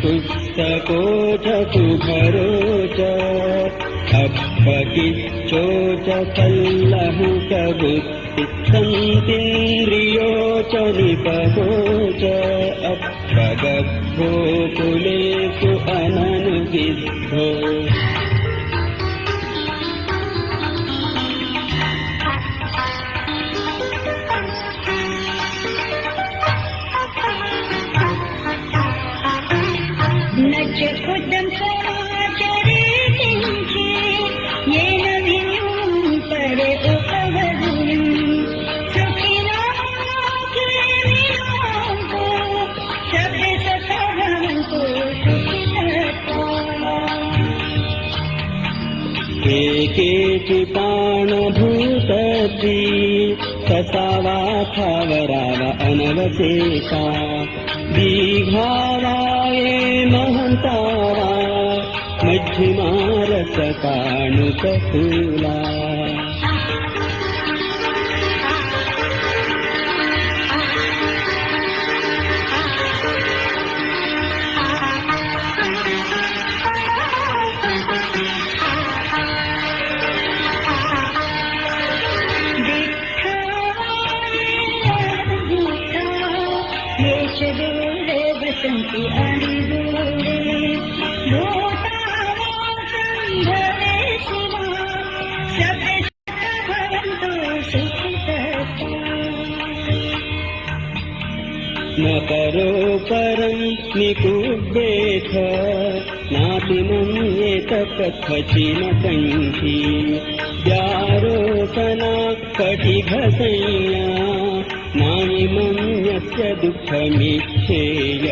पुस्तको च सुभरो च अप्पकिच्चो च कल्लहु च बुद्धि सन्तीन्द्रियो च निपहो च अप्पगभ्भो कुलेषु अननुविद्धो केचिपाणभूतद्री सतावा थावराव अनवशेषा दीघावा ये महन्तावा मध्यमा रसकाणुकफूला न करो परं निकुब्बेथ नातिमन्येत कथचिन कण्ठी व्यारोचना कटिघसंज्ञा नानिमन्यस्य दुःखमिच्छेय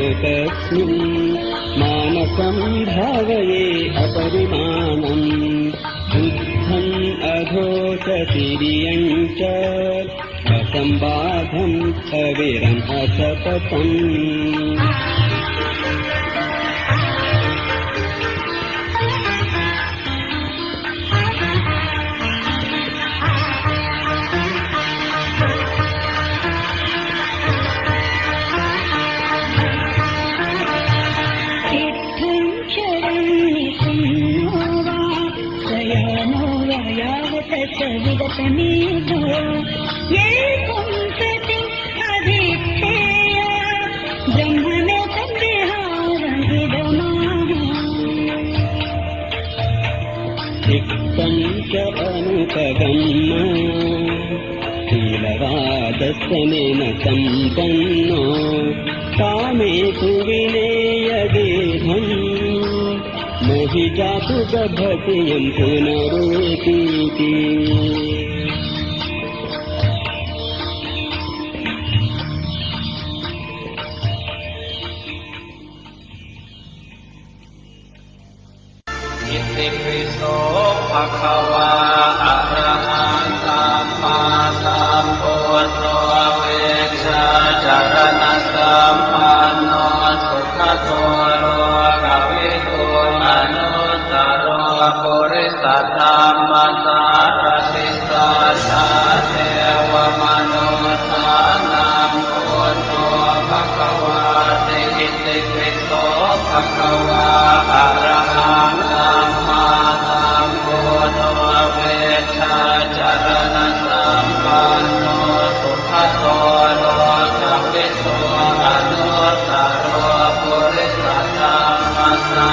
सब्बलोकस्मिन् मानसं भावये अपरिमाणम् बुद्धम् अघोषतिरियं च असंबाधम् अविरम् असततम् अनुपगम्य शीलवादस्सनेन सम्पन्नो कामे कुविनेयदेहम् मोहि जातु गभति यं पुनरेतीति इतिपिसो भगवा अरहं सम्मा सम्बुद्धो वेक्षचरण सम्पन्नो सुखतो लोकविदो अनुत्तरो पुरुषोत्तमसारथितो देव मनुष्याणां पुरो भगवते इतिपिसो भगवा अरहं सम्मा सम्बुद्धो वेक्षचरण सम्पन्नो सुखतो लोकविदो अनुत्तरो पुरुषोत्तमसारथितो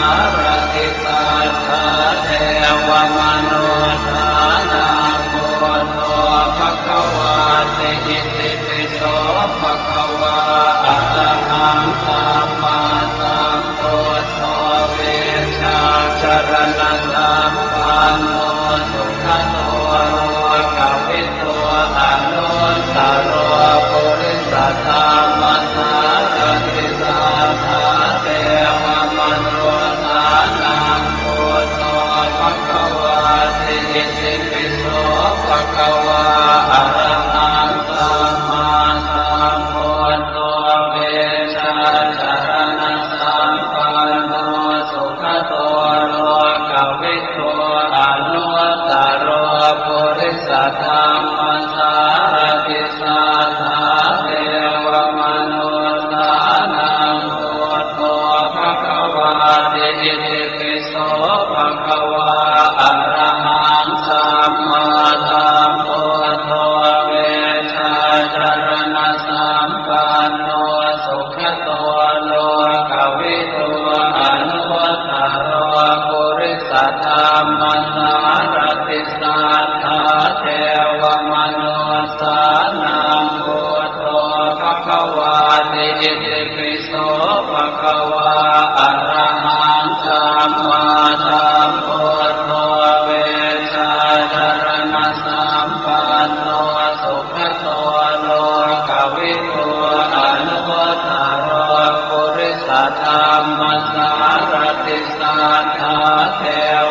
มมสารติสัทธาเท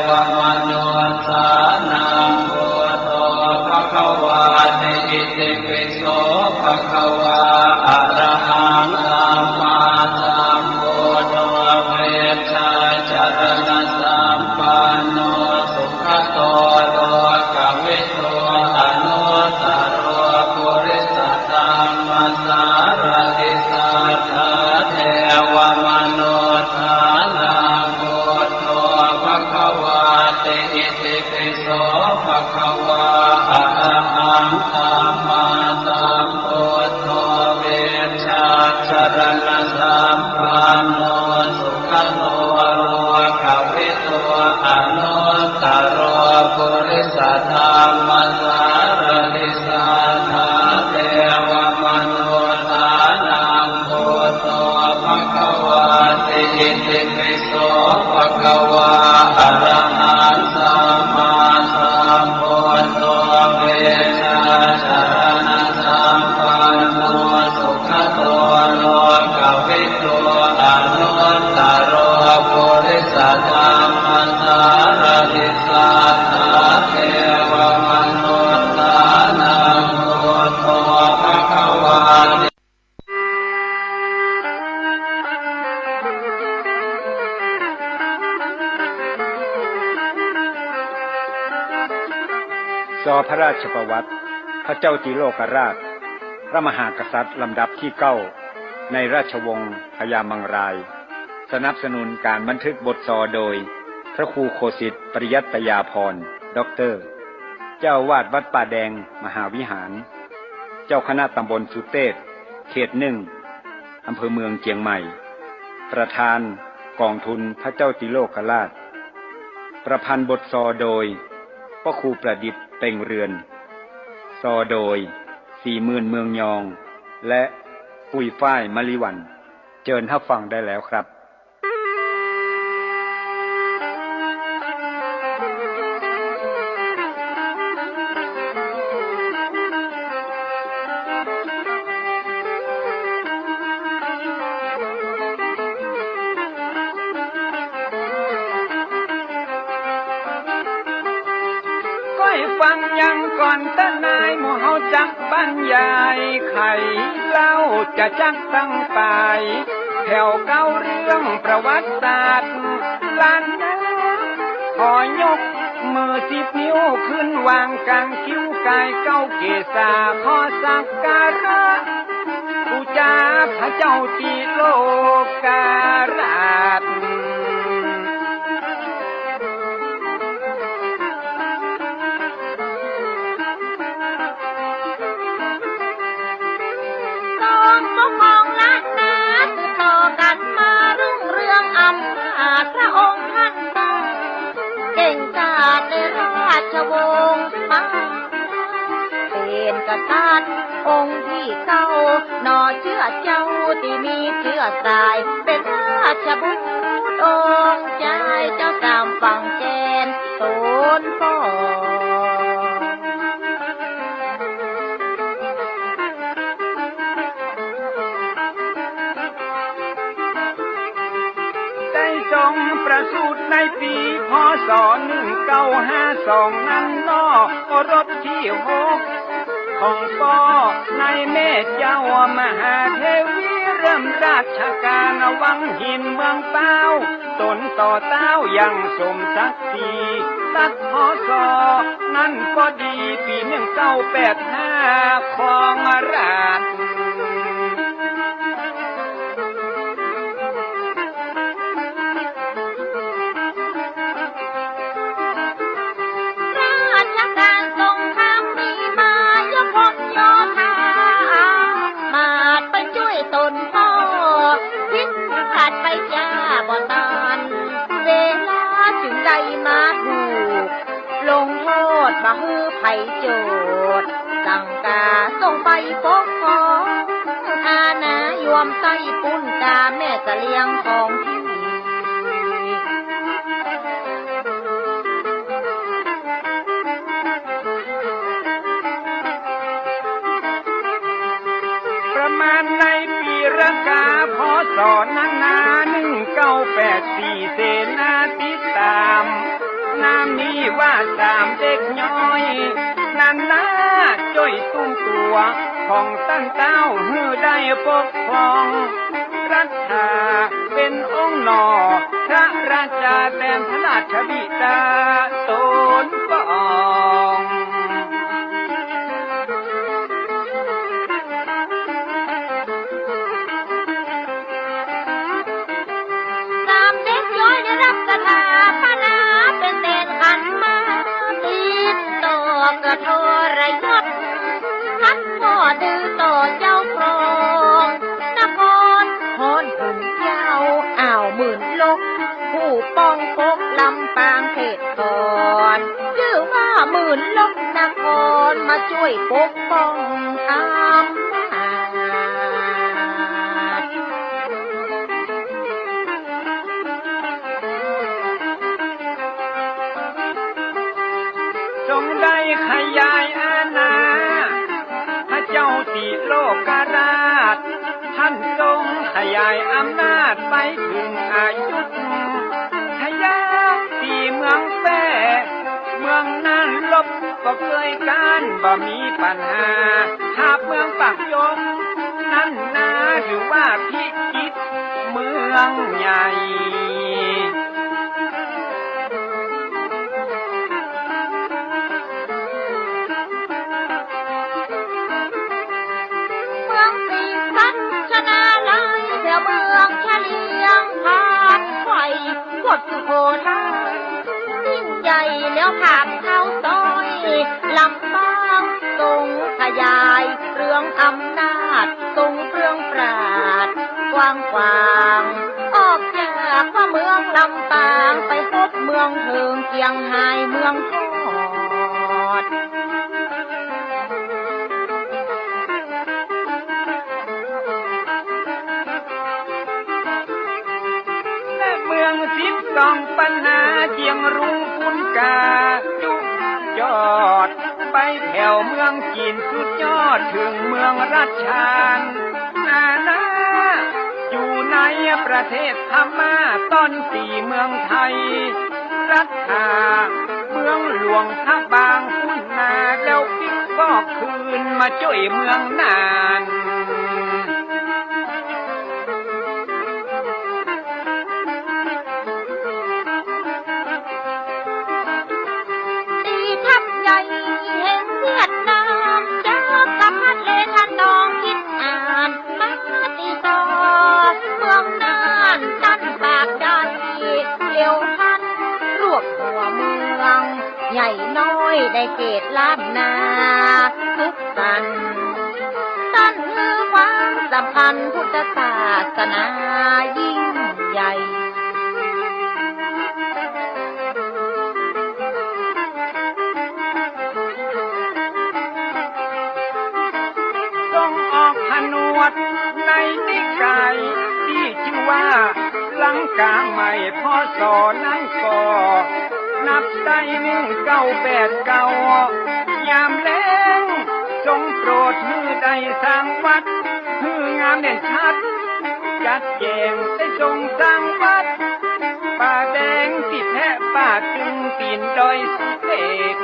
วมนุสานังพุทโธภควาติอิติปิโสภควาอะระหังสัมมาสัมพุทโธเวชชาจารณสัมปันโนสุขโตโลกวิทูอนุตตรปุริสตัมมสารติสัทธาเทวมนุสานังพุทโธภควาติอิติปิโสภควาอะระหังสัมมาสัมพุทโธเวชชาจารณสัมปันโนสุขโตโลกวิทูอนุตตรปุริสตัมมสารติสัทธาเทวมนุสานังพุทโธภควาติอิติปิโสภควาอะระหังสัมมาสัมพุทโธเวชชาจารณสัมปันโนสุขโตโลกวิทูอนุตตรปุริสตัมมสารติสัทธาเทวมนุสานังพุทโธภควาติซอพระราชประวัติพระเจ้าติโลกราชพระมหากษัตริย์ลำดับที่9ในราชวงศ์พญามังรายสนับสนุนการบันทึกบทซอโดยพระครูโคสิทธิ์ปริยัตยาภรณ์ด็อกเตอร์เจ้าวาดวัดป่าแดงมหาวิหารเจ้าคณะตำบลสุเทพเขต1อำเภอเมืองเชียงใหม่ประธานกองทุนพระเจ้าติโลกราชประพันธ์บทซอโดยพระครูประดิษฐ์เป่งเรือนซอโดย40,000เมืองยองและปุยฝ้ายมะลิวันเชิญรับฟังได้แล้วครับฟังยังก่อนตะนายหมู่เฮาจักบรรยายไขเล่าจะจักตั้งตายแถวเก้าเรื่องประวัติศาสตร์ล้านนาขอยกมือ10 นิ้วขึ้นวางกลางคิ้วกายเก้าเกศาขอสักการะบูชาพระเจ้าติโลกราชพระองค์ท่านเก่งกาจในราชวงศ์มาเป็นกษัตริย์องค์ที่9นอเชื่อเจ้าที่มีเชื้อสายเป็นราชบุตรองค์ใจเจ้าตามฝั่งแกนโตนพ่อทรงประสูติในปีพ.ศ. 1952นั้นนอรถที่6ของพ่อในแม่เจ้ามหาเทวีเริ่มราชการวังหินเมืองเต้าตนต่อเต้ายังสมศักดิ์ศรีตัดพ.ศ. นั้นก็ดีปี1985ของราชมาฮือไผ่โจดสั่งกาส่งไปปกครองอาณายวมไต้ปุ้นกาแม่กะเลียงของที่ประมาณในปีรากาพ.ศ. นั้นนา19 ว่าสามเด็กน้อยนั่นนะจ้อยตุ้มตัวของตั้งเต้าหือได้ปกครองรัฐาเป็นองค์หนอพระราชาแต้มพระราชบิดาตนปองสามเด็กย้อยได้รับสถาปนาเป็นเด่นขันมาติดต่อกระโทรยศทัดพ่อดื้อต่อเจ้าครองนครพรขุนเจ้าอ่าวหมื่นลกผู้ป้องปกลำปางเขตก่อนชื่อว่าหมื่นลกนครมาช่วยปกป้องอำนาจ จงได้ขยายอาณาพระเจ้าติโลกราชท่านทรงขยายอำนาจไปถึงอายุทยาที่เมืองแปรเมืองนั้นลบก็เคยการบ่มีปัญหาหากเมืองปากยมนั่นนาหรือว่าพิจิตรเมืองใหญ่สุโขทัยยิ่งใหญ่แล้วผ่านเท้าซอยลำบางทรงขยายเรื่องอำนาจทรงเครื่องปราดกว้างขวางออกจากว่าเมืองลำปางไปพบเมืองเทิงเกียงไฮ้เมืองทอด12ปัญหาเจียงรุงปุนกาจุกยอดไปแถวเมืองจีนสุดยอดถึงเมืองรัชชานนาอยู่ในประเทศพม่าต้นสี่เมืองไทยรัฐาเมืองหลวงท่าบางพุนนาแล้วปิ๊กก็คืนมาช่วยเมืองนานใหญ่น้อยได้เกตล้านนาทุกสันตั้นคือความสัมพันธ์พุทธศาสนายิ่งใหญ่ต้องออกผนวดในนิกายที่ชื่อว่าลังกาใหม่พ่อสอนั่งก่อนับได้1989ยามแล้งจงโปรดมือใดสร้างวัดมืองามเด่นชัดจัดแจงได้จงสร้างวัดป่าแดงติดแทะป่าตึงตีนดอยสุเทพ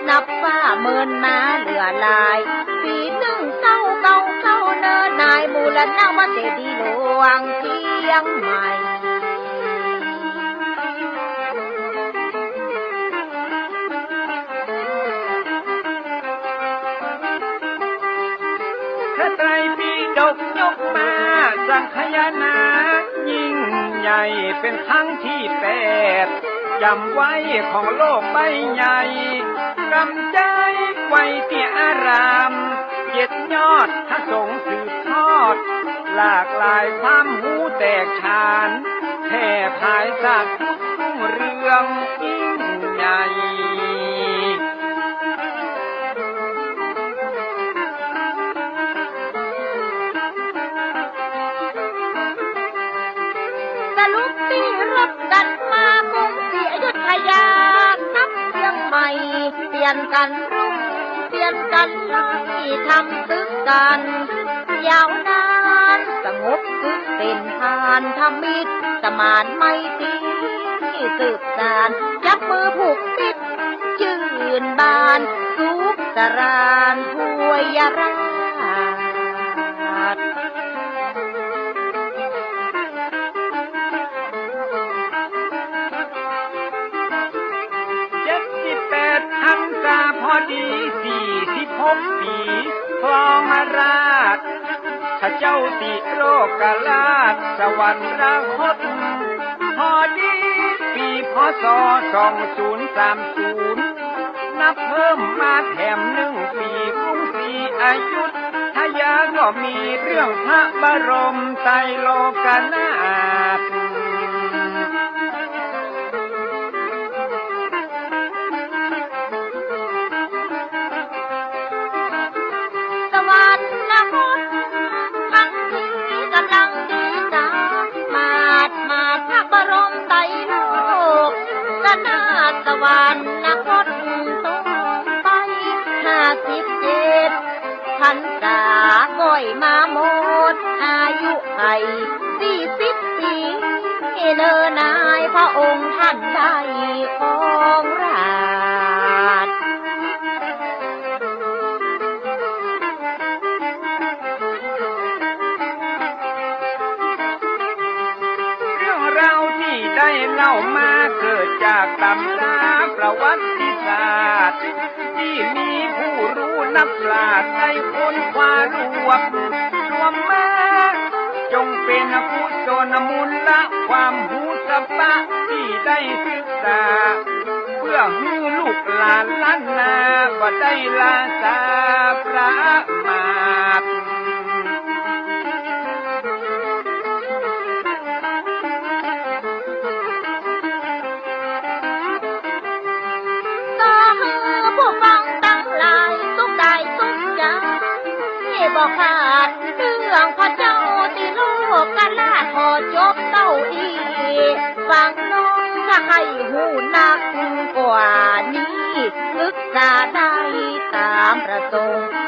นับว่าเมินมาเหลือลายปี1999เนินนายบูรณะวัดเจดีย์หลวงเชียงใหม่พระไตรปิฎกยกมาสังคายนายิ่งใหญ่เป็นครั้งที่8จำไว้ของโลกใบใหญ่กำใจไว้ที่อาราม7ยอดพระสงฆ์สืบทอดหลากหลายความหูแตกฉานแผ่ภายศาสตร์รุ่งเรืองยิ่งใหญ่ ม่เปลี่ยนกันรุ่งเปลี่ยนกันที่ทำตึกกันยาวนานสงบสุขเป็นทานทำมิตรสมานไม่ตีสืบสานจับมือผูกติดชื่นบานสุขสรานพวยราช78 พรรษาพอดี46 ปีครองราชย์ข้าเจ้าติโรกราชสวรรคตพอดีปีพศ2030นับเพิ่มมาแถม1 ปีกรุงศรีอยุธยาก็มีเรื่องพระบรมไตรโลกนาถสวรรคตตรงไป57 พรรษาก้อยมาหมดอายุไข40 ปีเนินนายพระองค์ท่านได้ครองราชย์เรื่องราวที่ได้เล่ามาเกิดจากตำราประวัติศาสตร์ที่มีผู้รู้นับปราชญ์ได้ค้นคว้ารวบมาจงเป็นกุศลมูลละความหูสะปะที่ได้ศึกษาเพื่อให้ลูกหลานล้านนาบ่ได้ลาสาประมาทบอกขาดเรื่องพระเจ้าติโลกราชพอจบเต้าอีฟังน้องถ้าให้หูนักกว่านี้ศึกษาได้ตามประสงค์